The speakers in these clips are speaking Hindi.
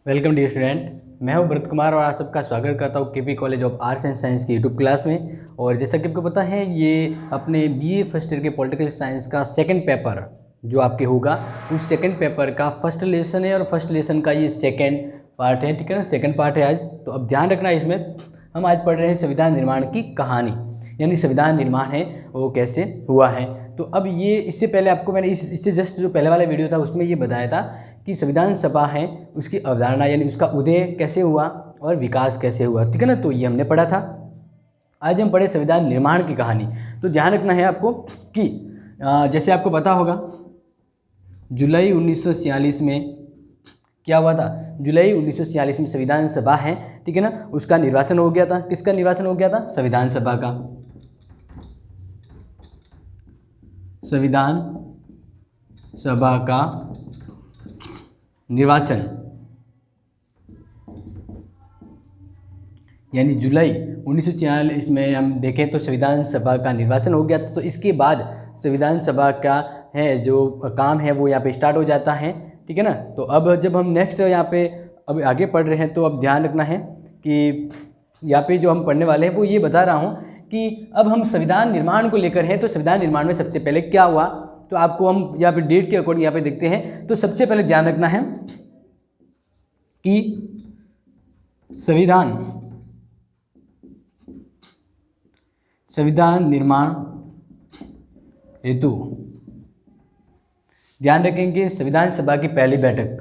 Welcome dear student. मैं हूं भरत कुमार और आप सबका स्वागत करता हूं KP college of arts and science की यूट्यूब क्लास में। और जैसा कि आपको पता है, ये अपने बीए फर्स्ट ईयर के पॉलिटिकल साइंस का सेकंड पेपर जो आपके होगा, उस सेकंड पेपर का फर्स्ट लेसन है और फर्स्ट लेसन का ये सेकंड पार्ट है। ठीक है ना, सेकंड पार्ट है आज। तो अब ध्यान रखना, इसमें हम आज पढ़ रहे हैं संविधान निर्माण की कहानी, यानी संविधान निर्माण है वो कैसे हुआ है। तो अब ये इससे पहले आपको मैंने इससे जस्ट जो पहले वाला वीडियो था उसमें ये बताया था कि संविधान सभा है उसकी अवधारणा, यानी उसका उदय कैसे हुआ और विकास कैसे हुआ। ठीक है ना, तो ये हमने पढ़ा था। आज हम पढ़े संविधान निर्माण की कहानी। तो ध्यान रखना है आपको कि जैसे आपको पता होगा, जुलाई 1946 में क्या हुआ था। जुलाई 1946 में संविधान सभा है, ठीक है ना, उसका निर्वाचन हो गया था। किसका निर्वाचन हो गया था? संविधान सभा का। संविधान सभा का निर्वाचन, यानी जुलाई 1946 में हम देखें तो संविधान सभा का निर्वाचन हो गया था। तो इसके बाद संविधान सभा का है जो काम है वो यहाँ पे स्टार्ट हो जाता है। ठीक है ना, तो अब जब हम नेक्स्ट यहाँ पे अब आगे पढ़ रहे हैं तो अब ध्यान रखना है कि यहाँ पे जो हम पढ़ने वाले हैं वो ये बता रहा हूँ कि अब हम संविधान निर्माण को लेकर हैं। तो संविधान निर्माण में सबसे पहले क्या हुआ, तो आपको हम यहाँ पे डेट के अकॉर्डिंग यहाँ पे देखते हैं। तो सबसे पहले ध्यान रखना है कि संविधान निर्माण हेतु ध्यान रखेंगे संविधान सभा की पहली बैठक,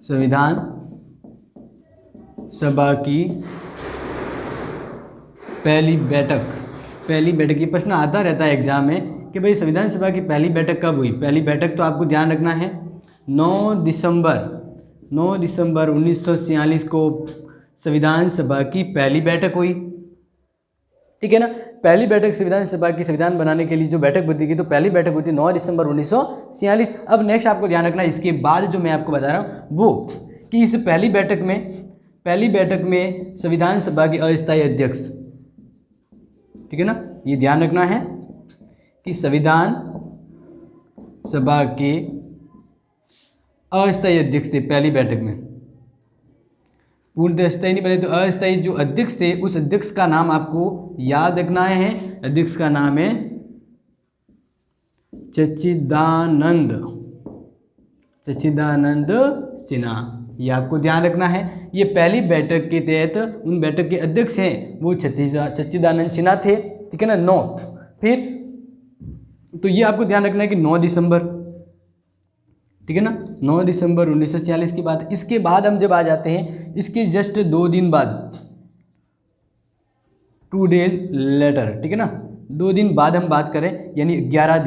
संविधान सभा की पहली बैठक ये प्रश्न आता रहता है एग्जाम में कि भाई संविधान सभा की पहली बैठक कब हुई। पहली बैठक तो आपको ध्यान रखना है 9 दिसंबर 1946 को संविधान सभा की पहली बैठक हुई। ठीक है ना, पहली बैठक संविधान सभा की संविधान बनाने के लिए जो बैठक होती थी, तो पहली बैठक हुई थी 9 दिसंबर 1946। अब नेक्स्ट आपको ध्यान रखना इसके बाद जो मैं आपको बता रहा हूँ वो कि इस पहली बैठक में संविधान सभा के अस्थायी अध्यक्ष, ठीक है ना, ये ध्यान रखना है कि संविधान सभा के अस्थायी अध्यक्ष थे पहली बैठक में। पूर्णतः स्थायी नहीं बने तो अस्थायी जो अध्यक्ष थे उस अध्यक्ष का नाम आपको याद रखना है। अध्यक्ष का नाम है सच्चिदानंद सिन्हा। ये आपको ध्यान रखना है। ये पहली बैठक के तहत उन बैठक के अध्यक्ष हैं वो सच्चिदानंद सिन्हा थे। ठीक है ना, 9 फिर तो ये आपको ध्यान रखना है कि 9 दिसंबर, ठीक है ना, 9 दिसंबर 1946 की बात। इसके बाद हम जब आ जाते हैं इसके जस्ट 2 दिन बाद, 2 डे लेटर, ठीक है ना, 2 दिन बाद हम बात करें यानी 11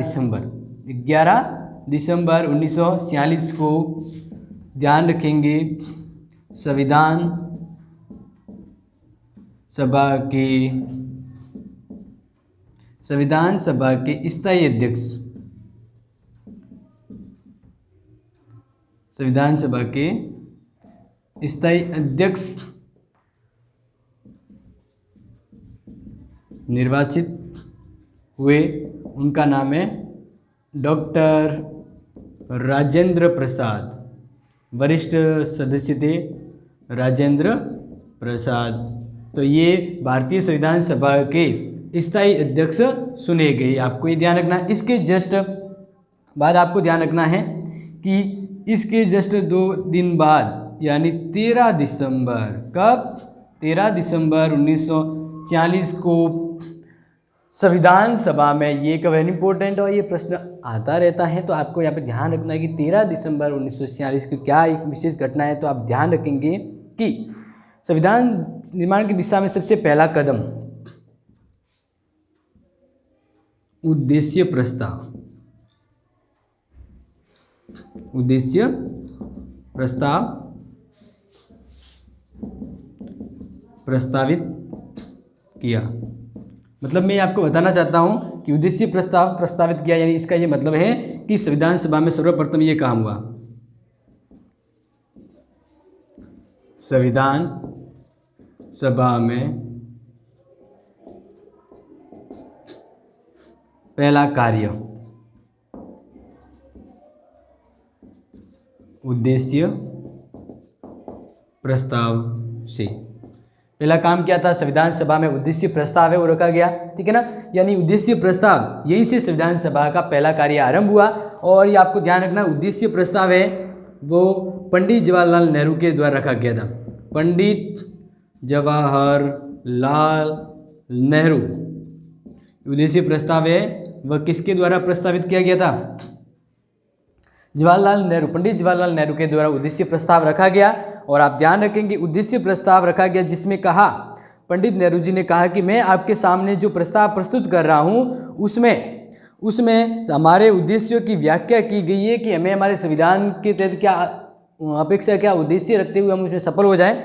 दिसंबर 1946 को ध्यान रखेंगे संविधान सभा के स्थायी अध्यक्ष, संविधान सभा के स्थायी अध्यक्ष निर्वाचित हुए। उनका नाम है डॉक्टर राजेंद्र प्रसाद, वरिष्ठ सदस्य थे राजेंद्र प्रसाद। तो ये भारतीय संविधान सभा के स्थायी अध्यक्ष चुने गए। आपको ये ध्यान रखना है। इसके जस्ट बाद आपको ध्यान रखना है कि इसके जस्ट 2 दिन बाद यानी 13 दिसंबर, कब? 13 दिसंबर 1946 को संविधान सभा में, ये एक वेरी इंपॉर्टेंट और ये प्रश्न आता रहता है, तो आपको यहाँ पे ध्यान रखना है कि 13 दिसंबर 1946 की क्या एक विशेष घटना है। तो आप ध्यान रखेंगे कि संविधान निर्माण की दिशा में सबसे पहला कदम उद्देश्य प्रस्तावित किया। मतलब मैं आपको बताना चाहता हूं कि उद्देश्य प्रस्तावित किया, यानी इसका ये मतलब है कि संविधान सभा में सर्वप्रथम ये काम हुआ। संविधान सभा में पहला कार्य उद्देश्य प्रस्ताव से। पहला काम क्या था, संविधान सभा में उद्देश्य प्रस्ताव है वो रखा गया, ठीक है ना। यानी उद्देश्य प्रस्ताव यहीं से संविधान सभा का पहला कार्य आरंभ हुआ। और ये आपको ध्यान रखना, उद्देश्य प्रस्ताव है वो पंडित जवाहरलाल नेहरू के द्वारा रखा गया था। पंडित जवाहरलाल नेहरू उद्देश्य प्रस्ताव है वह किसके द्वारा प्रस्तावित किया गया था? जवाहरलाल नेहरू, पंडित जवाहरलाल नेहरू के द्वारा उद्देश्य प्रस्ताव रखा गया। और आप ध्यान रखेंगे उद्देश्य प्रस्ताव रखा गया जिसमें कहा, पंडित नेहरू जी ने कहा कि मैं आपके सामने जो प्रस्ताव प्रस्तुत कर रहा हूँ उसमें हमारे उद्देश्यों की व्याख्या की गई है कि हमें हमारे संविधान के तहत क्या अपेक्षा, क्या उद्देश्य रखते हुए हम उसमें सफल हो जाएं।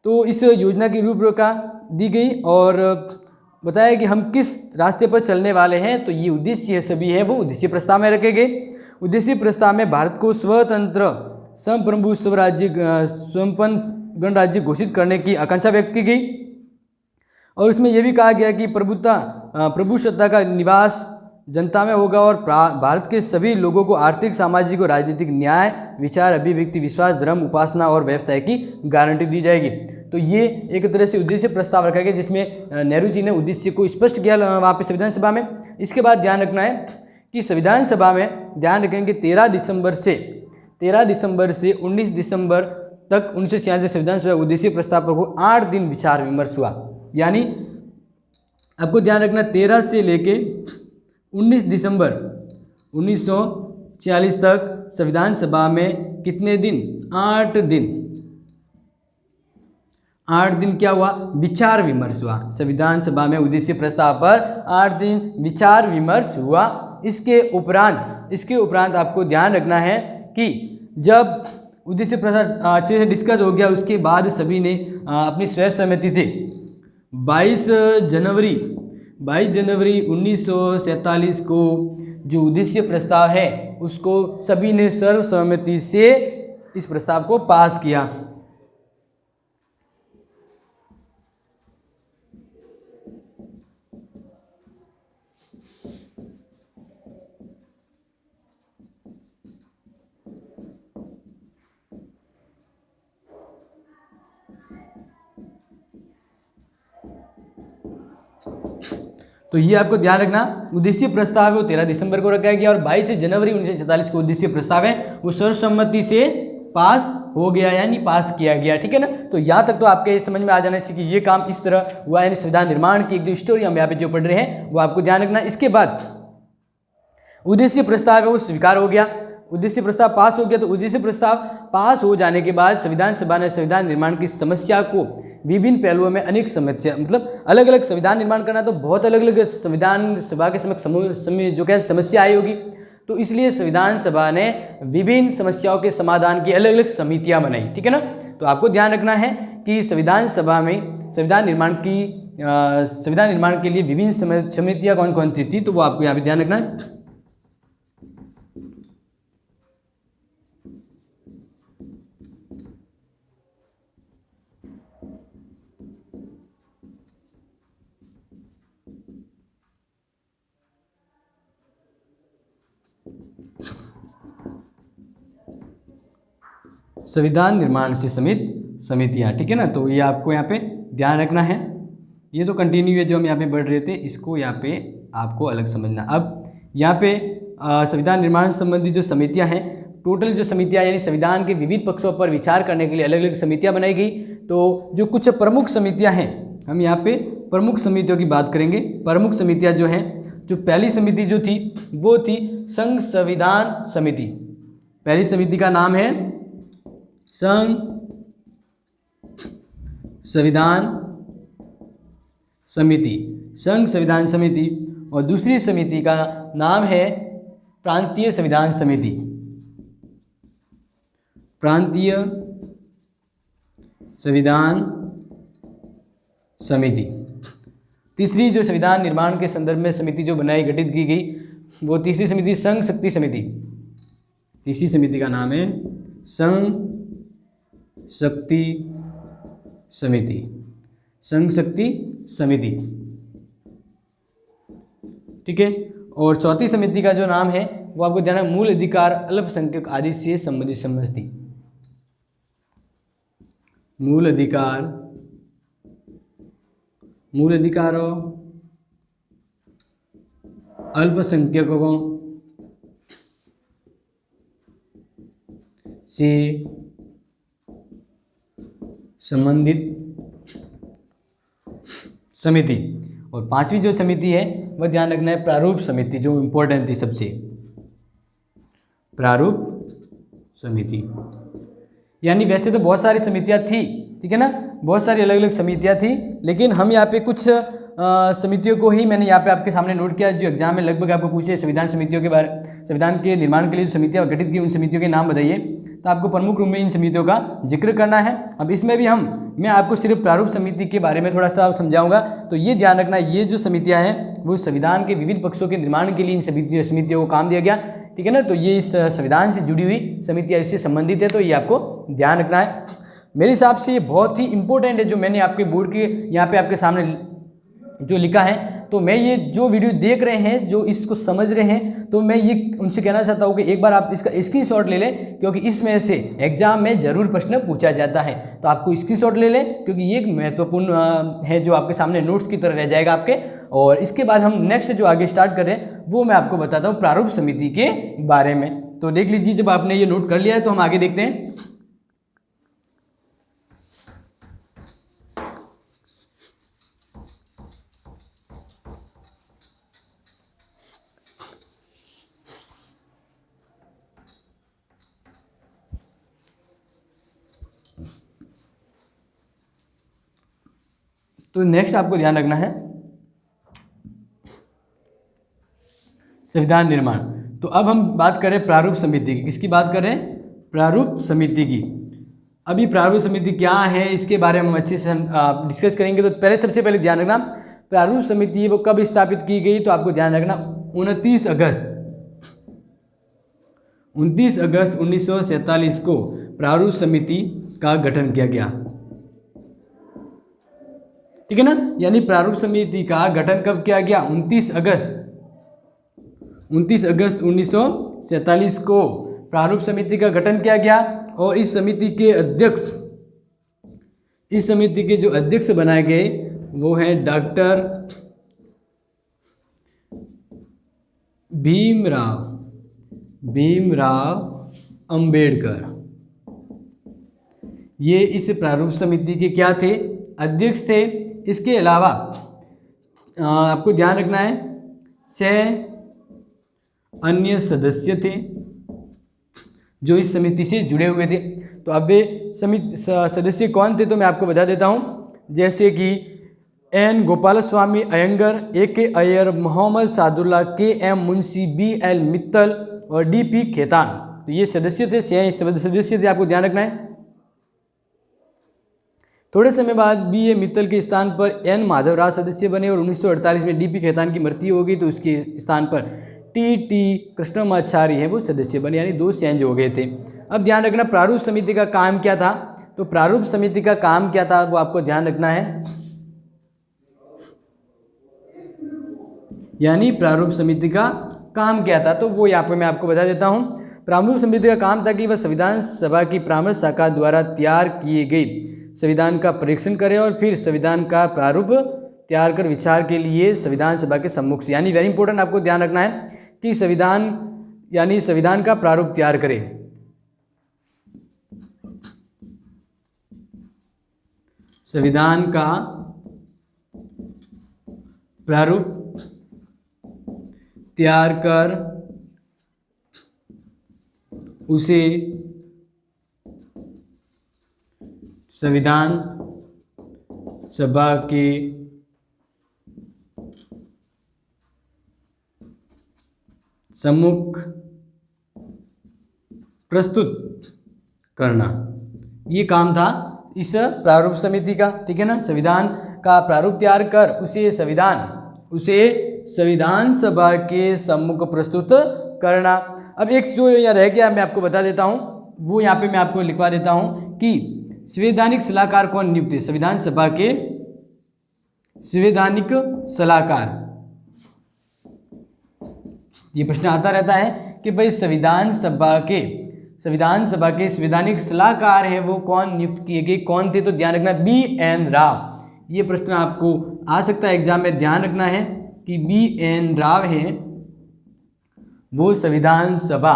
तो इस योजना की रूपरेखा दी गई और बताया कि हम किस रास्ते पर चलने वाले हैं। तो ये उद्देश्य सभी है वो उद्देश्य प्रस्ताव में रखे गए। उद्देश्य प्रस्ताव में भारत को स्वतंत्र संप्रभु स्वराज्य संपन्न गणराज्य घोषित करने की आकांक्षा व्यक्त की गई। और उसमें यह भी कहा गया कि प्रभुसत्ता का निवास जनता में होगा और भारत के सभी लोगों को आर्थिक, सामाजिक और राजनीतिक न्याय, विचार, अभिव्यक्ति, विश्वास, धर्म, उपासना और व्यवसाय की गारंटी दी जाएगी। तो ये एक तरह से उद्देश्य प्रस्ताव रखा गया जिसमें नेहरू जी ने उद्देश्य को स्पष्ट किया वहाँ पे संविधान सभा में। इसके बाद ध्यान रखना है कि संविधान सभा में ध्यान रखेंगे 13 दिसंबर से 19 दिसंबर तक 1946 संविधान सभा उद्देश्य प्रस्ताव पर 8 दिन विचार विमर्श हुआ। यानी आपको ध्यान रखना 13 से लेके 19 दिसंबर 1946 तक संविधान सभा में कितने दिन? 8 दिन क्या हुआ? विचार विमर्श हुआ। संविधान सभा में उद्देश्य प्रस्ताव पर 8 दिन विचार विमर्श हुआ। इसके उपरांत आपको ध्यान रखना है कि जब उद्देश्य प्रस्ताव अच्छे से डिस्कस हो गया उसके बाद सभी ने अपनी स्वयं सहमति से 22 जनवरी 1947 को जो उद्देश्य प्रस्ताव है उसको सभी ने सर्वसम्मति से इस प्रस्ताव को पास किया। तो ये आपको ध्यान रखना, उद्देश्य प्रस्ताव है वो 13 दिसंबर को रखा गया और 22 जनवरी 1947 को उद्देश्य प्रस्ताव है वो सर्वसम्मति से पास हो गया, यानी पास किया गया। ठीक है ना। तो यहाँ तक तो आपके समझ में आ जाना चाहिए कि ये काम इस तरह हुआ, यानी संविधान निर्माण की एक जो स्टोरी हम यहाँ पे जो पढ़ रहे हैं वो आपको ध्यान रखना। इसके बाद उद्देश्य प्रस्ताव है वो स्वीकार हो गया, उद्देश्य प्रस्ताव पास हो गया। तो उद्देश्य प्रस्ताव पास हो जाने के बाद संविधान सभा ने संविधान निर्माण की समस्या को विभिन्न पहलुओं में अनेक समस्या, मतलब अलग अलग संविधान निर्माण करना तो बहुत अलग अलग संविधान सभा के समक्ष जो क्या समस्या आई होगी। तो इसलिए संविधान सभा ने विभिन्न समस्याओं के समाधान की अलग अलग समितियां बनाई। ठीक है ना। तो आपको ध्यान रखना है कि संविधान सभा में संविधान निर्माण के लिए विभिन्न समितियां कौन कौन सी थी, तो वो आपको यहाँ पे ध्यान रखना है। संविधान निर्माण से समितियाँ। ठीक है ना। तो ये आपको यहाँ पे ध्यान रखना है। ये तो कंटिन्यू है जो हम यहाँ पे बढ़ रहे थे, इसको यहाँ पे आपको अलग समझना। अब यहाँ पे संविधान निर्माण संबंधी जो समितियाँ हैं, टोटल जो समितियाँ यानी संविधान के विविध पक्षों पर विचार करने के लिए अलग अलग समितियाँ बनाई गई। तो जो कुछ प्रमुख समितियाँ हैं, हम यहाँ पे प्रमुख समितियों की बात करेंगे। प्रमुख समितियाँ जो हैं, जो पहली समिति जो थी वो थी संघ संविधान समिति। पहली समिति का नाम है संघ संविधान समिति। और दूसरी समिति का नाम है प्रांतीय संविधान समिति। प्रांतीय संविधान समिति। तीसरी जो संविधान निर्माण के संदर्भ में समिति जो बनाई गठित की गई वो तीसरी समिति संघ शक्ति समिति। तीसरी समिति का नाम है संघ शक्ति समिति। संघ शक्ति समिति। ठीक है। और चौथी समिति का जो नाम है वो आपको ध्यान रखना, मूल अधिकार अल्पसंख्यक आदि से संबंधित समिति। मूल अधिकारों अल्पसंख्यकों से संबंधित समिति। और पांचवी जो समिति है वह ध्यान रखना है प्रारूप समिति, जो इम्पोर्टेंट थी सबसे, प्रारूप समिति। यानी वैसे तो बहुत सारी समितियां थी, ठीक है ना, बहुत सारी अलग अलग समितियां थी, लेकिन हम यहाँ पे कुछ समितियों को ही मैंने यहाँ पे आपके सामने नोट किया जो एग्जाम में लगभग आपको पूछे। संविधान समितियों के बारे, संविधान के निर्माण के लिए जो समितियाँ गठित की उन समितियों के नाम बताइए, तो आपको प्रमुख रूप में इन समितियों का जिक्र करना है। अब इसमें भी मैं आपको सिर्फ प्रारूप समिति के बारे में थोड़ा सा समझाऊंगा, तो ये ध्यान रखना, ये जो समितियाँ हैं वो संविधान के विविध पक्षों के निर्माण के लिए इन समितियों को काम दिया गया, ठीक है ना। तो ये इस संविधान से जुड़ी हुई समितियाँ इससे संबंधित है, तो ये आपको ध्यान रखना है। मेरे हिसाब से ये बहुत ही इंपॉर्टेंट है जो मैंने आपके बोर्ड के यहाँ पे आपके सामने जो लिखा है। तो मैं ये जो वीडियो देख रहे हैं, जो इसको समझ रहे हैं, तो मैं ये उनसे कहना चाहता हूँ कि एक बार आप इसका स्क्रीनशॉट ले लें, क्योंकि इसमें से एग्जाम में ज़रूर प्रश्न पूछा जाता है। तो आपको स्क्रीनशॉट ले लें, क्योंकि ये एक महत्वपूर्ण है जो आपके सामने नोट्स की तरह रह जाएगा आपके। और इसके बाद हम नेक्स्ट जो आगे स्टार्ट कर रहे हैं वो मैं आपको बताता हूँ प्रारूप समिति के बारे में। तो देख लीजिए, जब आपने ये नोट कर लिया है तो हम आगे देखते हैं। तो नेक्स्ट आपको ध्यान रखना है संविधान निर्माण। तो अब हम बात करें प्रारूप समिति की। किसकी बात कर रहे हैं? प्रारूप समिति की। अभी प्रारूप समिति क्या है इसके बारे में हम अच्छे से डिस्कस करेंगे। तो पहले सबसे पहले ध्यान रखना, प्रारूप समिति वो कब स्थापित की गई, तो आपको ध्यान रखना 29 अगस्त 1947 को प्रारूप समिति का गठन किया गया, ठीक है ना। यानी प्रारूप समिति का गठन कब किया गया? 29 अगस्त 1947 को प्रारूप समिति का गठन किया गया। और इस समिति के जो अध्यक्ष बनाए गए वो हैं डॉक्टर भीमराव अंबेडकर। ये इस प्रारूप समिति के क्या थे? अध्यक्ष थे। इसके अलावा आपको ध्यान रखना है 6 अन्य सदस्य थे जो इस समिति से जुड़े हुए थे। तो अब वे सदस्य कौन थे तो मैं आपको बता देता हूँ, जैसे कि N Gopalaswami Ayyangar, A.K. Iyer, Mohammad Saadulla, K.M. Munshi, B.L. Mittal और D.P. खेतान। तो ये सदस्य थे, 6 सदस्य थे, आपको ध्यान रखना है। थोड़े समय बाद B.A. मित्तल के स्थान पर N. माधवराव सदस्य बने और 1948 में D.P. खेतान की मृत्यु हो गई, तो उसके स्थान पर T.T. कृष्णमाचारी है वो सदस्य बने, यानी 2 चेंज हो गए थे। अब ध्यान रखना प्रारूप समिति का काम क्या था। तो प्रारूप समिति का काम क्या था वो आपको ध्यान रखना है। यानी प्रारूप समिति का काम क्या था तो वो यहाँ पर मैं आपको बता देता हूँ। प्रारूप समिति का काम था कि वह संविधान सभा की परामर्श शाखा द्वारा तैयार किए गए संविधान का परीक्षण करे और फिर संविधान का प्रारूप तैयार कर विचार के लिए संविधान सभा के सम्मुख से, यानी वेरी इंपॉर्टेंट आपको ध्यान रखना है कि संविधान का प्रारूप तैयार करे। संविधान का प्रारूप तैयार कर उसे संविधान सभा के सम्मुख प्रस्तुत करना, ये काम था इस प्रारूप समिति का, ठीक है ना। संविधान का प्रारूप तैयार कर उसे संविधान सभा के सम्मुख प्रस्तुत करना। अब एक जो यहाँ रह गया मैं आपको बता देता हूँ, वो यहाँ पे मैं आपको लिखवा देता हूँ कि संवैधानिक सलाहकार कौन नियुक्त है। संविधान सभा के संवैधानिक सलाहकार ये प्रश्न आता रहता है कि भाई संविधान सभा के संवैधानिक सलाहकार है वो कौन नियुक्त किए गए, कौन थे? तो ध्यान रखना BN राव। ये प्रश्न आपको आ सकता है एग्जाम में, ध्यान रखना है कि BN राव है वो संविधान सभा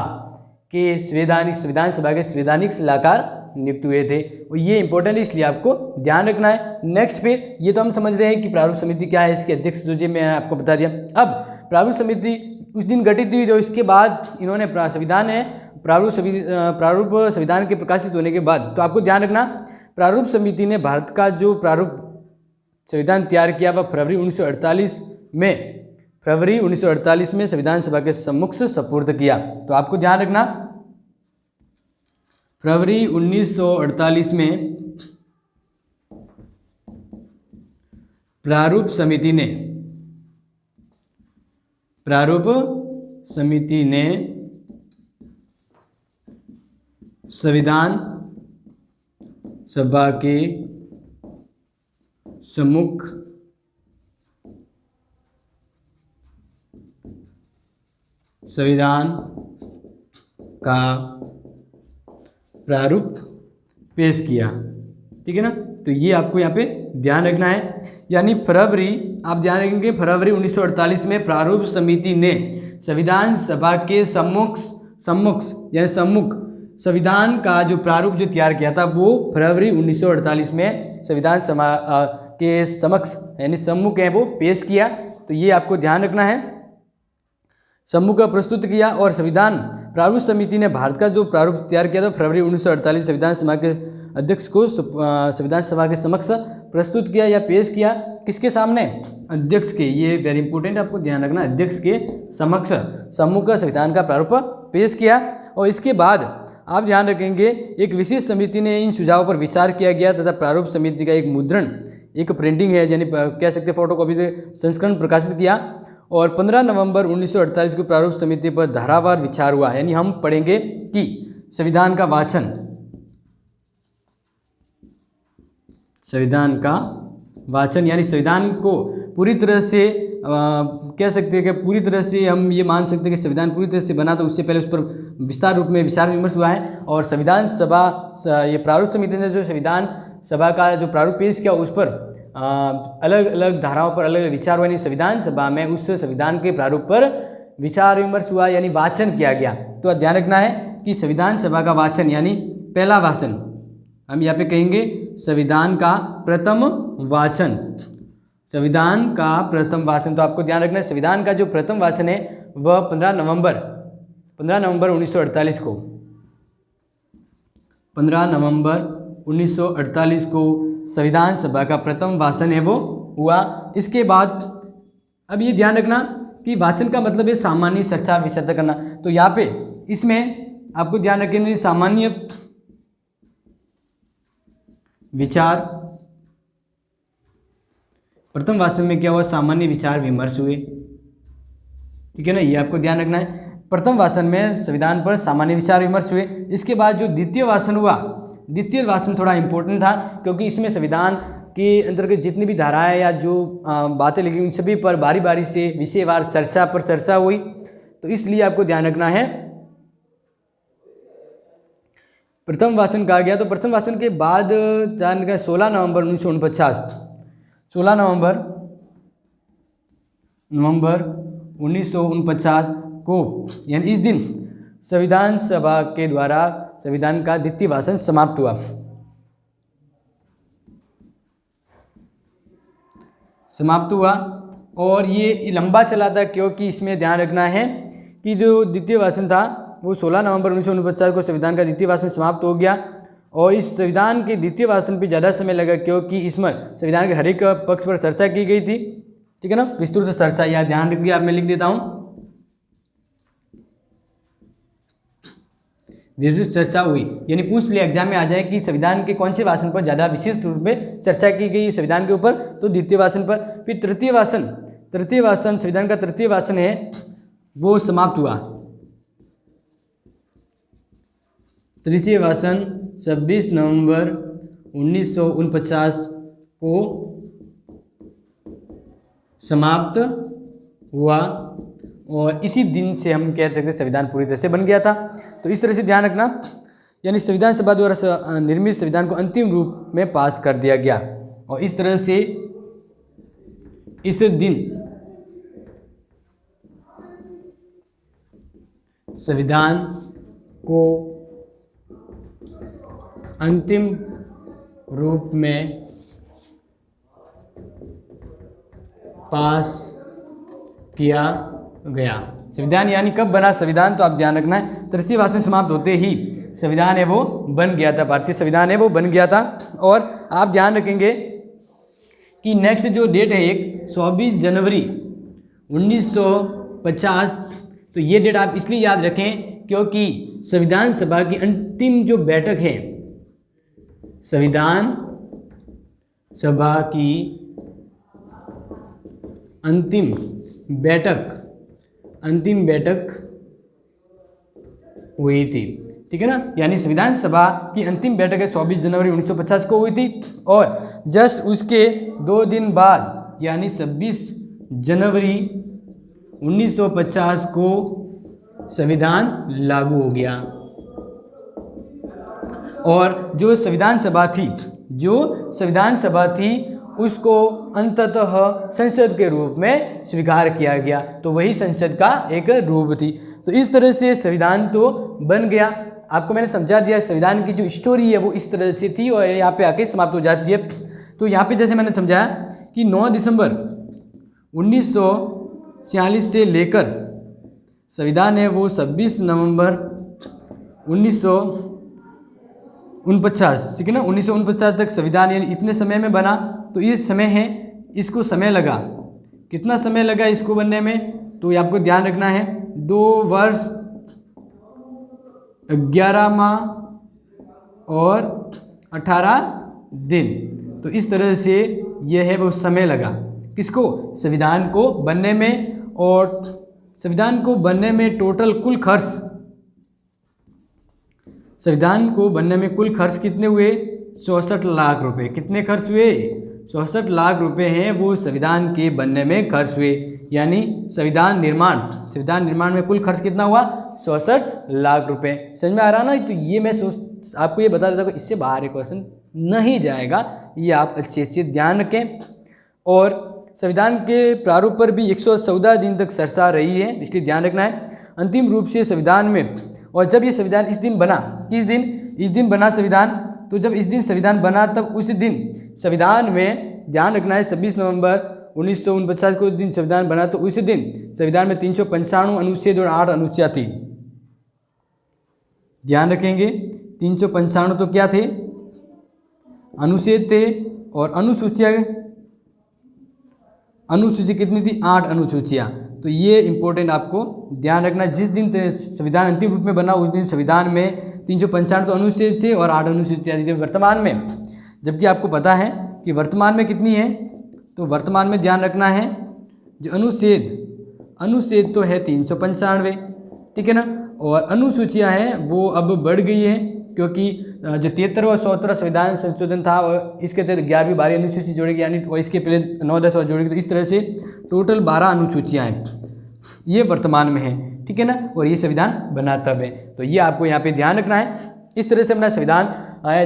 के संवैधानिक सलाहकार नियुक्त हुए थे। और ये इंपॉर्टेंट है इसलिए आपको ध्यान रखना है। नेक्स्ट फिर ये तो हम समझ रहे हैं कि प्रारूप समिति क्या है, इसके अध्यक्ष जो मैं आपको बता दिया। अब प्रारूप समिति उस दिन गठित हुई जो इसके बाद इन्होंने प्रारूप संविधान के प्रकाशित होने के बाद, तो आपको ध्यान रखना प्रारूप समिति ने भारत का जो प्रारूप संविधान तैयार किया वह फरवरी 1948 में संविधान सभा के समक्ष सुपुर्द किया। तो आपको ध्यान रखना फरवरी 1948 में प्रारूप समिति ने संविधान सभा के सम्मुख संविधान का प्रारूप पेश किया। ठीक है ना, तो ये आपको यहाँ पे ध्यान रखना है। यानी आप ध्यान रखेंगे फरवरी 1948 में प्रारूप समिति ने संविधान सभा के सम्मुख संविधान का जो प्रारूप जो तैयार किया था वो फरवरी 1948 में संविधान सभा के समक्ष यानी सम्मुख है वो पेश किया। तो ये आपको ध्यान रखना है, सम्मुख का प्रस्तुत किया। और प्रारूप समिति ने भारत का जो प्रारूप तैयार किया था फरवरी 1948 संविधान सभा के अध्यक्ष को संविधान सभा के समक्ष प्रस्तुत किया या पेश किया। किसके सामने? अध्यक्ष के। ये वेरी इंपॉर्टेंट, आपको ध्यान रखना, अध्यक्ष के समक्ष सम्मुख का संविधान का प्रारूप पेश किया। और इसके बाद आप ध्यान रखेंगे एक विशेष समिति ने इन सुझावों पर विचार किया गया तथा प्रारूप समिति का एक मुद्रण, एक प्रिंटिंग है यानी कह सकते फोटोकॉपी से संस्करण प्रकाशित किया। और 15 नवंबर 1948 को प्रारूप समिति पर धारावार विचार हुआ। यानी हम पढ़ेंगे कि संविधान का वाचन यानी संविधान को पूरी तरह से कह सकते हैं कि पूरी तरह से हम ये मान सकते हैं कि संविधान पूरी तरह से बना, तो उससे पहले उस पर विस्तार रूप में विचार विमर्श हुआ है। और संविधान सभा ये प्रारूप समिति ने जो संविधान सभा का जो प्रारूप पेश किया उस पर अलग अलग धाराओं पर अलग अलग विचार हुआ। यानी संविधान सभा में उस संविधान के प्रारूप पर विचार विमर्श हुआ यानी वाचन किया गया। तो ध्यान रखना है कि संविधान सभा का वाचन यानी पहला वाचन हम यहाँ पे कहेंगे संविधान का प्रथम वाचन। तो आपको ध्यान रखना है संविधान का जो प्रथम वाचन है वह 15 नवंबर 1948 को संविधान सभा का प्रथम वाचन है वो हुआ। इसके बाद अब ये ध्यान रखना कि वाचन का मतलब है सामान्य चर्चा विचर्चा करना। तो यहाँ पे इसमें आपको ध्यान रखेंगे सामान्य विचार, प्रथम वाचन में क्या हुआ? सामान्य विचार विमर्श हुए। ठीक है ना, ये आपको ध्यान रखना है। प्रथम वाचन में संविधान पर सामान्य विचार विमर्श हुए। इसके बाद जो द्वितीय वाचन हुआ, द्वितीय वाचन थोड़ा इंपॉर्टेंट था क्योंकि इसमें संविधान के अंतर्गत जितनी भी धाराएं या जो बातें लिखी उन सभी पर बारी बारी से विषयवार चर्चा हुई। तो इसलिए आपको ध्यान रखना है प्रथम वाचन कहा गया। तो प्रथम वाचन के बाद ध्यान रखना 16 नवंबर 1949 को यानी इस दिन संविधान सभा के द्वारा संविधान का द्वितीय वाचन समाप्त हुआ। और ये लंबा चला था क्योंकि इसमें ध्यान रखना है कि जो द्वितीय वाचन था वो 16 नवंबर 1949 को संविधान का द्वितीय वाचन समाप्त हो गया। और इस संविधान के द्वितीय वाचन पे ज़्यादा समय लगा क्योंकि इसमें संविधान के हर एक पक्ष पर चर्चा की गई थी। ठीक है ना, विस्तृत से चर्चा, या ध्यान रखिए आप मैं लिख देता हूँ, विस्तृत चर्चा हुई। यानी पूछ लिया एग्जाम में आ जाए कि संविधान के कौन से वाचन पर ज़्यादा विशेष रूप में चर्चा की गई संविधान के ऊपर, तो द्वितीय वाचन पर। फिर तृतीय वाचन संविधान का तृतीय वाचन है वो समाप्त हुआ। तृतीय वाचन 26 नवंबर 1949 को समाप्त हुआ। और इसी दिन से हम कह सकते हैं संविधान पूरी तरह से बन गया था। तो इस तरह से ध्यान रखना, यानी संविधान सभा द्वारा निर्मित संविधान को अंतिम रूप में पास कर दिया गया और इस तरह से इस दिन संविधान को अंतिम रूप में पास किया गया। संविधान यानी कब बना संविधान, तो आप ध्यान रखना है तृतीय भाषण समाप्त होते ही संविधान है वो बन गया था, भारतीय संविधान है वो बन गया था। और आप ध्यान रखेंगे कि नेक्स्ट जो डेट है एक 24 जनवरी 1950, तो ये डेट आप इसलिए याद रखें क्योंकि संविधान सभा की अंतिम जो बैठक है, संविधान सभा की अंतिम बैठक हुई थी, ठीक है ना। यानी संविधान सभा की अंतिम बैठक 24 जनवरी 1950 को हुई थी और जस्ट उसके 2 दिन बाद यानी 26 जनवरी 1950 को संविधान लागू हो गया। और जो संविधान सभा थी उसको अंततः संसद के रूप में स्वीकार किया गया, तो वही संसद का एक रूप थी। तो इस तरह से संविधान तो बन गया। आपको मैंने समझा दिया संविधान की जो स्टोरी है वो इस तरह से थी और यहाँ पे आके समाप्त हो जाती है। तो यहाँ पे जैसे मैंने समझाया कि 9 दिसंबर 1946 से लेकर संविधान है वो 26 नवंबर 1949, ठीक है ना, 1949 तक संविधान यानी इतने समय में बना। तो ये समय है, इसको समय लगा, कितना समय लगा इसको बनने में, तो ये आपको ध्यान रखना है 2 वर्ष 11 माह और 18 दिन। तो इस तरह से यह है वो समय लगा किसको, संविधान को बनने में। और संविधान को बनने में टोटल कुल खर्च, संविधान को बनने में कुल खर्च कितने हुए, 64 लाख रुपए। कितने खर्च हुए, 64 लाख रुपए हैं वो संविधान के बनने में खर्च हुए। यानी संविधान निर्माण में कुल खर्च कितना हुआ, 64 लाख रुपए। समझ में आ रहा ना। तो ये मैं आपको ये बता देता हूँ, इससे बाहर एक क्वेश्चन नहीं जाएगा, ये आप अच्छे से ध्यान रखें। और संविधान के प्रारूप पर भी 114 दिन तक चर्चा रही है, इसलिए ध्यान रखना है। अंतिम रूप से संविधान में, और जब ये संविधान इस दिन बना, किस दिन, इस दिन बना संविधान, तो जब इस दिन संविधान बना तब उस दिन संविधान में ध्यान रखना है 26 नवंबर 1949 को दिन संविधान बना, तो उस दिन संविधान में 395 अनुच्छेद और 8 अनुसूचियाँ थी। ध्यान रखेंगे 395 तो क्या थे, अनुच्छेद थे, और अनुसूची कितनी थी, 8 अनुसूचियाँ। तो ये इंपॉर्टेंट आपको ध्यान रखना। जिस दिन संविधान अंतिम रूप में बना उस दिन संविधान में 395 तो अनुच्छेद थे और 8 अनुसूचियाँ थी। वर्तमान में, जबकि आपको पता है कि वर्तमान में कितनी है, तो वर्तमान में ध्यान रखना है जो अनुच्छेद तो है 395, ठीक है ना, और अनुसूचियाँ हैं वो अब बढ़ गई है क्योंकि जो 73 और 74 संविधान संशोधन था और इसके तहत 11वीं 12वीं अनुसूची जोड़ेगी, यानी और इसके पहले 9, 10 और जोड़ेगी। तो इस तरह से टोटल 12 अनुसूचियाँ हैं, ये वर्तमान में है, ठीक है ना, और ये संविधान बना तब है। तो ये आपको यहाँ पे ध्यान रखना है। इस तरह से अपना संविधान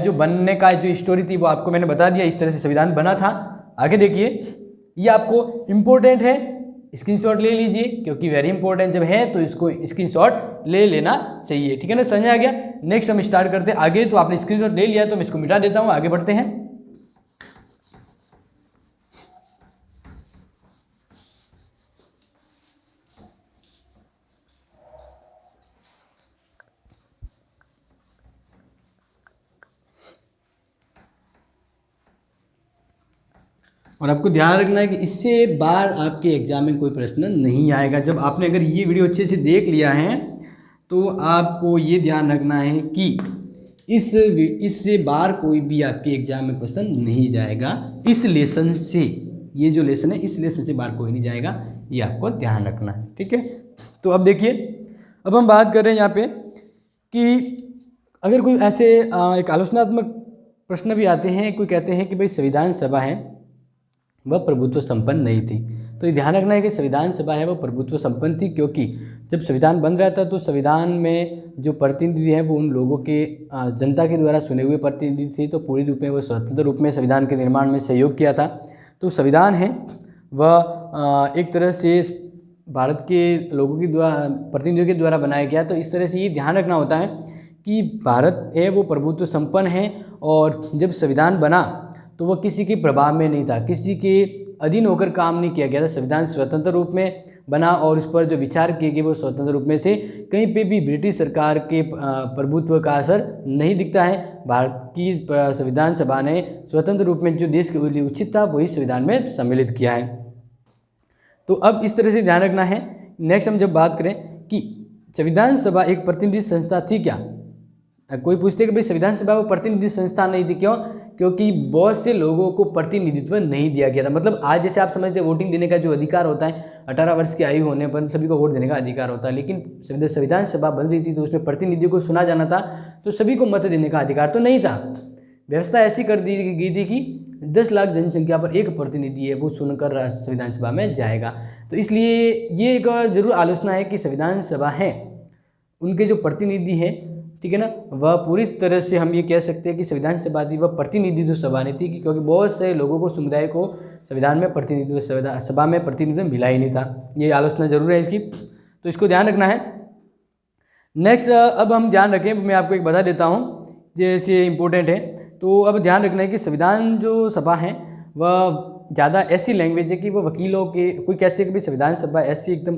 जो बनने का जो स्टोरी थी वो आपको मैंने बता दिया, इस तरह से संविधान बना था। आगे देखिए, ये आपको इम्पोर्टेंट है, स्क्रीनशॉट ले लीजिए क्योंकि वेरी इंपॉर्टेंट जब है तो इसको स्क्रीनशॉट ले लेना चाहिए, ठीक है ना। समझ में आ गया। नेक्स्ट हम स्टार्ट करते हैं आगे। तो आपने स्क्रीनशॉट ले लिया तो मैं इसको मिटा देता हूँ, आगे बढ़ते हैं। और आपको ध्यान रखना है कि इससे बार आपके एग्जाम में कोई प्रश्न नहीं आएगा। जब आपने अगर ये वीडियो अच्छे से देख लिया है तो आपको ये ध्यान रखना है कि इससे बार कोई भी आपके एग्जाम में क्वेश्चन नहीं जाएगा। इस लेसन से, ये जो लेसन है इस लेसन से बार कोई नहीं जाएगा, ये आपको ध्यान रखना है, ठीक है। तो अब देखिए, अब हम बात कर रहे हैं यहाँ पे कि अगर कोई ऐसे एक आलोचनात्मक प्रश्न भी आते हैं, कोई कहते हैं कि भाई संविधान सभा है वह प्रभुत्व संपन्न नहीं थी। तो ये ध्यान रखना है कि संविधान सभा है वो प्रभुत्व संपन्न थी, क्योंकि जब संविधान बन रहा था तो संविधान में जो प्रतिनिधि हैं वो उन लोगों के जनता के द्वारा चुने हुए प्रतिनिधि थे, तो पूरी रूप में वो स्वतंत्र रूप में संविधान के निर्माण में सहयोग किया था। तो संविधान है वह एक तरह से भारत के लोगों के द्वारा, प्रतिनिधियों के द्वारा बनाया गया। तो इस तरह से ये ध्यान रखना होता है कि भारत है वो प्रभुत्व संपन्न है, और जब संविधान बना तो वह किसी के प्रभाव में नहीं था, किसी के अधीन होकर काम नहीं किया गया था। संविधान स्वतंत्र रूप में बना और उस पर जो विचार किए गए वो स्वतंत्र रूप में से, कहीं पे भी ब्रिटिश सरकार के प्रभुत्व का असर नहीं दिखता है। भारत की संविधान सभा ने स्वतंत्र रूप में जो देश के लिए उचित था वही संविधान में सम्मिलित किया है। तो अब इस तरह से ध्यान रखना है। नेक्स्ट हम जब बात करें कि संविधान सभा एक प्रतिनिधि संस्था थी क्या, कोई पूछते कि भाई संविधान सभा वो प्रतिनिधि संस्था नहीं थी, क्यों? क्योंकि बहुत से लोगों को प्रतिनिधित्व नहीं दिया गया था। मतलब आज जैसे आप समझते हैं वोटिंग देने का जो अधिकार होता है, 18 वर्ष की आयु होने पर सभी को वोट देने का अधिकार होता है, लेकिन संविधान सभा बन रही थी तो उसमें प्रतिनिधियों को सुना जाना था, तो सभी को मत देने का अधिकार तो नहीं था। व्यवस्था ऐसी कर दी गई थी कि 10 लाख जनसंख्या पर एक प्रतिनिधि है वो चुनकर संविधान सभा में जाएगा। तो इसलिए ये एक जरूर आलोचना है कि संविधान सभा है उनके जो प्रतिनिधि हैं, ठीक है ना, वह पूरी तरह से हम ये कह सकते हैं कि संविधान सभा थी वह प्रतिनिधित्व सभा नहीं थी, क्योंकि बहुत से लोगों को, समुदाय को संविधान में प्रतिनिधित्व, संविधान सभा में प्रतिनिधित्व मिला ही नहीं था। ये आलोचना जरूर है इसकी, तो इसको ध्यान रखना है। नेक्स्ट अब हम ध्यान रखें, मैं आपको एक बता देता हूँ जैसे इम्पोर्टेंट है। तो अब ध्यान रखना है कि संविधान जो सभा है वह ज़्यादा ऐसी लैंग्वेज है कि वो वकीलों के, कोई कहते हैं कि भाई संविधान सभा ऐसी एकदम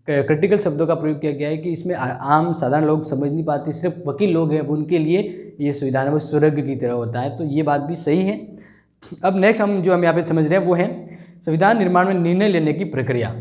क्रिटिकल शब्दों का प्रयोग किया गया है कि इसमें आम साधारण लोग समझ नहीं पाते, सिर्फ वकील लोग हैं उनके लिए ये संविधान है वो स्वर्ग की तरह होता है। तो ये बात भी सही है। अब नेक्स्ट हम यहाँ पे समझ रहे हैं वो है संविधान निर्माण में निर्णय लेने की प्रक्रिया।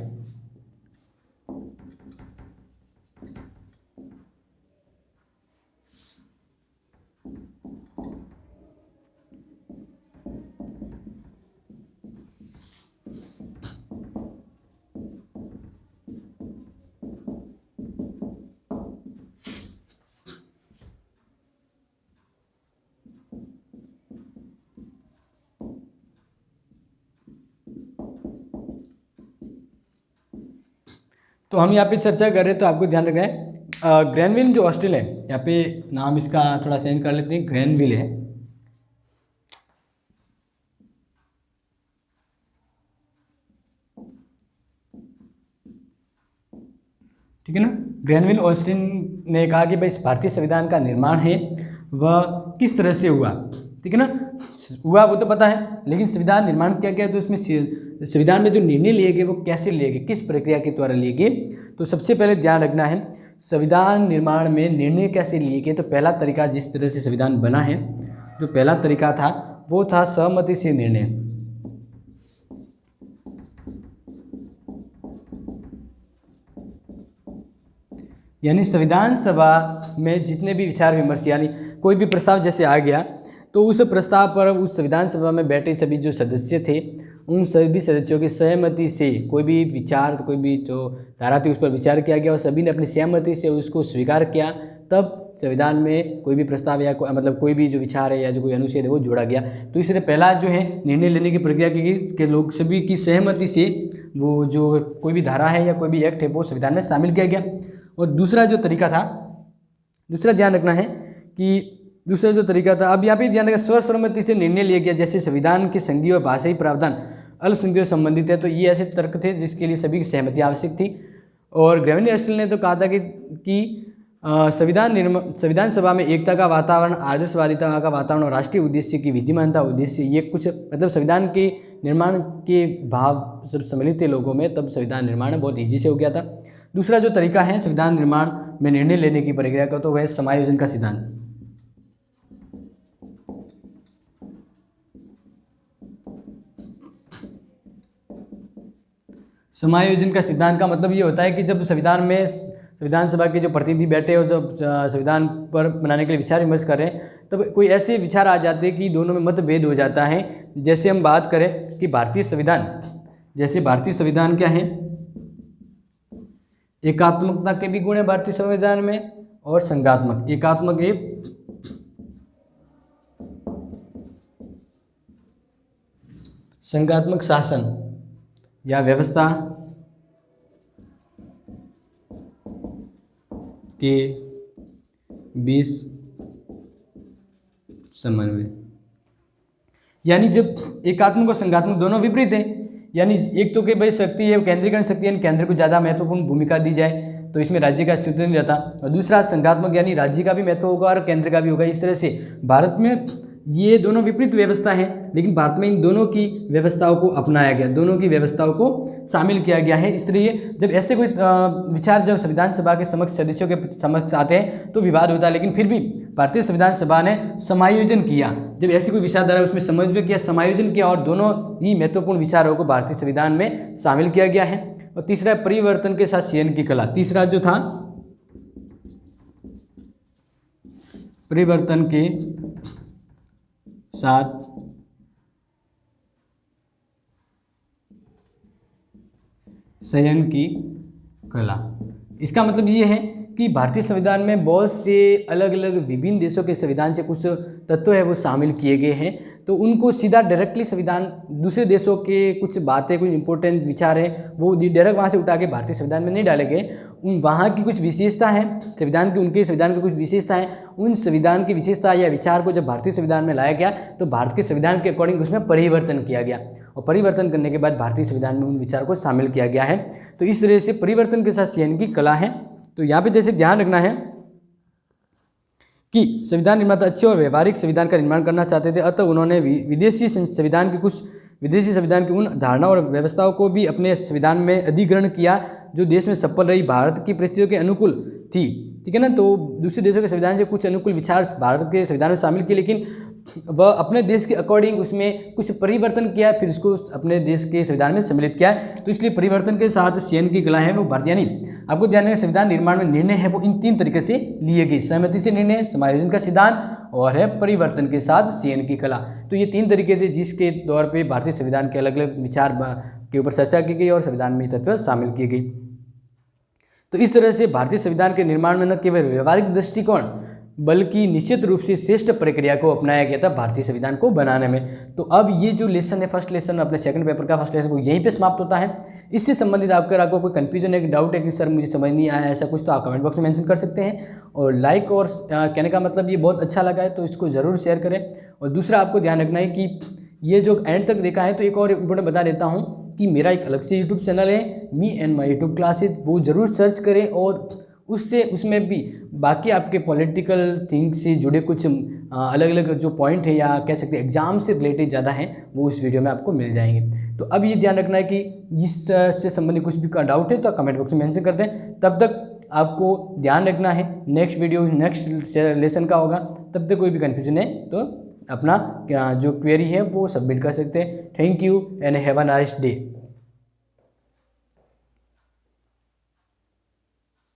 तो हम यहाँ पे चर्चा कर रहे हैं, तो आपको ध्यान रखना है ग्रैनविल जो हॉस्टल है, यहाँ पे नाम इसका थोड़ा चेंज कर लेते हैं, ग्रैनविल है, ठीक है ना। ग्रैनविल ऑस्टिन ने कहा कि भाई भारतीय संविधान का निर्माण है वह किस तरह से हुआ, ठीक है ना। हुआ वो तो पता है, लेकिन संविधान निर्माण क्या क्या है, तो इसमें संविधान में जो निर्णय लिए गए वो कैसे लिए गए, किस प्रक्रिया के द्वारा लिए गए। तो सबसे पहले ध्यान रखना है संविधान निर्माण में निर्णय कैसे लिए गए। तो पहला तरीका जिस तरह से संविधान बना है, जो पहला तरीका था वो था सहमति से निर्णय। यानी संविधान सभा में जितने भी विचार विमर्श, यानी कोई भी प्रस्ताव जैसे आ गया तो उस प्रस्ताव पर उस संविधान सभा में बैठे सभी जो सदस्य थे उन सभी सदस्यों की सहमति से कोई भी विचार, कोई भी जो धारा थी उस पर विचार किया गया और सभी ने अपनी सहमति से उसको स्वीकार किया, तब संविधान में कोई भी प्रस्ताव या मतलब कोई भी जो विचार है या जो कोई अनुच्छेद है वो जोड़ा गया। तो इसलिए पहला जो है निर्णय लेने की प्रक्रिया की गई कि लोग सभी की सहमति से वो जो कोई भी धारा है या कोई भी एक्ट है वो संविधान में शामिल किया गया। और दूसरा जो तरीका था, दूसरा ध्यान रखना है कि दूसरा जो तरीका था, अब यहाँ पे ध्यान रखना, सर्वसम्मति से निर्णय लिया गया। जैसे संविधान के संघीय और भाषाई प्रावधान अल्पसंख्यकों से संबंधित है, तो ये ऐसे तर्क थे जिसके लिए सभी की सहमति आवश्यक थी। और ग्रैनविल ऑस्टिन ने तो कहा था कि संविधान सभा में एकता का वातावरण, आदर्शवादिता का वातावरण और राष्ट्रीय उद्देश्य की विद्यमानता उद्देश्य, ये कुछ मतलब संविधान के निर्माण के भाव सब सम्मिलित थे लोगों में, तब संविधान निर्माण बहुत ईजी से हो गया था। दूसरा जो तरीका है संविधान निर्माण में निर्णय लेने की प्रक्रिया का, तो वह समायोजन का सिद्धांत। समायोजन का सिद्धांत का मतलब ये होता है कि जब संविधान सभा के जो प्रतिनिधि बैठे हो, जब संविधान पर बनाने के लिए विचार विमर्श कर रहे हैं, तब कोई ऐसे विचार आ जाते हैं कि दोनों में मतभेद हो जाता है। जैसे हम बात करें कि भारतीय संविधान क्या है, एकात्मकता के भी गुण है भारतीय संविधान में और संघात्मक। एकात्मक संघात्मक शासन या व्यवस्था के बीच समन्वय। यानी जब एकात्मक और संघात्मक दोनों विपरीत हैं, यानी एक तो कि भाई शक्ति है केंद्रीकरण शक्ति, यानी केंद्र को ज़्यादा महत्वपूर्ण भूमिका दी जाए तो इसमें राज्य का अस्तित्व नहीं रहता, और दूसरा संघात्मक यानी राज्य का भी महत्व होगा और केंद्र का भी होगा। इस तरह से भारत में ये दोनों विपरीत व्यवस्था हैं, लेकिन भारत में इन दोनों की व्यवस्थाओं को अपनाया गया, दोनों की व्यवस्थाओं को शामिल किया गया है। इसलिए जब ऐसे कोई विचार जब संविधान सभा के समक्ष सदस्यों के समक्ष आते हैं तो विवाद होता है, लेकिन फिर भी भारतीय संविधान सभा ने समायोजन किया, जब ऐसी कोई विचारधारा उसमें समन्वय किया, समायोजन किया और दोनों ही महत्वपूर्ण विचारों को भारतीय संविधान में शामिल किया गया है। और तीसरा परिवर्तन के साथ चयन की कला। तीसरा जो था परिवर्तन के साथ चयन की कला। इसका मतलब ये है कि भारतीय संविधान में बहुत से अलग अलग विभिन्न देशों के संविधान से कुछ तत्व है वो शामिल किए गए हैं, तो उनको सीधा डायरेक्टली संविधान दूसरे देशों के कुछ बातें कुछ इंपॉर्टेंट विचार हैं वो डायरेक्ट वहाँ से उठा के भारतीय संविधान में नहीं डाले गए। उन वहाँ की कुछ विशेषता है संविधान की, उनके संविधान की कुछ विशेषता है, उन संविधान की विशेषता या विचार को जब भारतीय संविधान में लाया गया तो भारत के संविधान के अकॉर्डिंग उसमें परिवर्तन किया गया, और परिवर्तन करने के बाद भारतीय संविधान में उन विचार को शामिल किया गया है। तो इस तरह से परिवर्तन के साथ चयन की कला है। तो यहाँ पे जैसे ध्यान रखना है कि संविधान निर्माता अच्छे और व्यवहारिक संविधान का निर्माण करना चाहते थे, अतः उन्होंने विदेशी संविधान की उन धारणाओं और व्यवस्थाओं को भी अपने संविधान में अधिग्रहण किया जो देश में सफल रही, भारत की परिस्थितियों के अनुकूल थी। ठीक है ना, तो दूसरे देशों के संविधान से कुछ अनुकूल विचार भारत के संविधान में शामिल किए, लेकिन वह अपने देश के अकॉर्डिंग उसमें कुछ परिवर्तन किया, फिर उसको अपने देश के संविधान में सम्मिलित किया। तो इसलिए परिवर्तन के साथ चयन की कला है वो भारतीय, यानी आपको ध्यान रखना संविधान निर्माण में निर्णय है वो इन तीन तरीके से लिए गए, सहमति से निर्णय, समायोजन का सिद्धांत और है परिवर्तन के साथ चयन की कला। तो ये तीन तरीके से जिसके तौर पर भारतीय संविधान के अलग अलग विचार के ऊपर चर्चा की गई और संविधान में तत्व शामिल किए गई। तो इस तरह से भारतीय संविधान के निर्माण में न केवल व्यवहारिक दृष्टिकोण बल्कि निश्चित रूप से श्रेष्ठ प्रक्रिया को अपनाया गया था भारतीय संविधान को बनाने में। तो अब ये जो लेसन है, फर्स्ट लेसन अपने सेकंड पेपर का फर्स्ट लेसन, वो यहीं पे समाप्त होता है। इससे संबंधित आपको कोई कंफ्यूजन है, डाउट है कि सर मुझे समझ नहीं आया ऐसा कुछ, तो आप कमेंट बॉक्स में मेंशन कर सकते हैं। और लाइक और कहने का मतलब ये बहुत अच्छा लगा है तो इसको ज़रूर शेयर करें। और दूसरा आपको ध्यान रखना है कि ये जो एंड तक देखा है, तो एक और इम्पोर्टेंट बता देता हूँ कि मेरा एक अलग से यूट्यूब चैनल है me and my YouTube classes, वो ज़रूर सर्च करें और उसमें भी बाकी आपके पॉलिटिकल थिंक से जुड़े कुछ अलग अलग जो पॉइंट है या कह सकते हैं एग्जाम से रिलेटेड ज़्यादा हैं वो उस वीडियो में आपको मिल जाएंगे। तो अब ये ध्यान रखना है कि इससे संबंधित कुछ भी का डाउट है तो कमेंट बॉक्स में मेंशन कर दें। तब तक आपको ध्यान रखना है, नेक्स्ट वीडियो नेक्स्ट लेसन का होगा, तब तक कोई भी कन्फ्यूजन है तो अपना जो क्वेरी है वो सबमिट कर सकते हैं। Thank you and have a nice day.